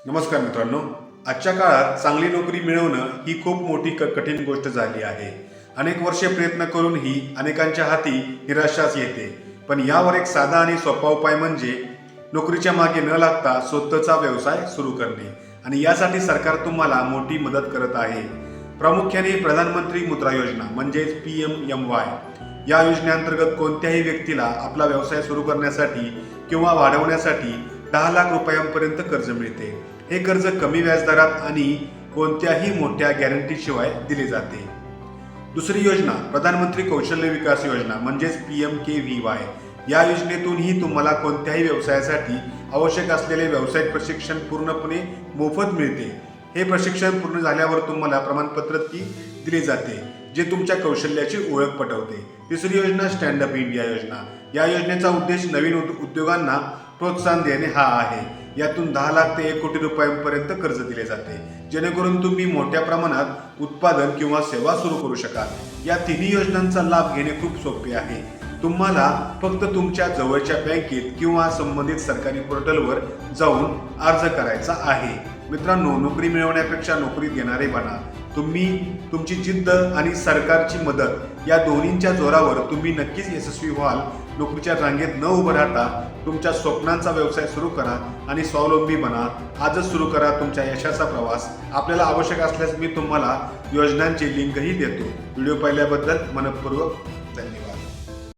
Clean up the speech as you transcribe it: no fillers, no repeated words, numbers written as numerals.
नमस्कार मित्रांनो. आजच्या काळात चांगली नोकरी मिळवणं ही खूप मोठी कठीण गोष्ट झाली आहे. अनेक वर्षे प्रयत्न करूनही अनेकांच्या हाती निराशाच येते. पण यावर एक साधा आणि सोपा उपाय म्हणजे नोकरीच्या मागे न लागता स्वतःचा व्यवसाय सुरू करणे. आणि यासाठी सरकार तुम्हाला मोठी मदत करत आहे. प्रामुख्याने प्रधानमंत्री मुद्रा योजना म्हणजेच PMMY या योजनेअंतर्गत कोणत्याही व्यक्तीला आपला व्यवसाय सुरू करण्यासाठी किंवा वाढवण्यासाठी 10 लाख रुपयांपर्यंत कर्ज मिळते. हे कर्ज कमी व्याजदरात आणि कोणत्याही मोठ्या गॅरंटीशिवाय दिले जाते. दुसरी योजना प्रधानमंत्री कौशल्य विकास योजना म्हणजेच PMKVY. या योजनेतूनही तुम्हाला कोणत्याही व्यवसायासाठी आवश्यक असलेले व्यावसायिक प्रशिक्षण पूर्णपणे मोफत मिळते. हे प्रशिक्षण पूर्ण झाल्यावर तुम्हाला प्रमाणपत्र दिले जाते जे तुमच्या कौशल्याची ओळख पटवते. तिसरी योजना स्टँड अप इंडिया योजना. या योजनेचा उद्देश नवीन उद्योगांना प्रोत्साहन देणे हा आहे. यातून 10 लाख ते 1 कोटी रुपयांपर्यंत कर्ज दिले जाते, जेणेकरून तुम्ही मोठ्या प्रमाणात उत्पादन किंवा सेवा सुरू करू शकाल. या तिन्ही योजनांचा लाभ घेणे खूप सोपे आहे. तुम्हाला फक्त तुमच्या जवळच्या बँकेत किंवा संबंधित सरकारी पोर्टलवर जाऊन अर्ज करायचा आहे. मित्रांनो, नोकरी मिळवण्यापेक्षा नोकरीत घेणारे बना. तुम्ही तुमची जिद्द आणि सरकारची मदत या दोन्हींच्या जोरावर तुम्ही नक्कीच यशस्वी व्हाल. नोकरीच्या रांगेत न उभं राहता तुमच्या स्वप्नांचा व्यवसाय सुरू करा आणि स्वावलंबी बना. आजच सुरू करा तुमच्या यशाचा प्रवास. आपल्याला आवश्यक असल्यास मी तुम्हाला योजनांची लिंकही देतो. व्हिडिओ पाहिल्याबद्दल मनपूर्वक धन्यवाद.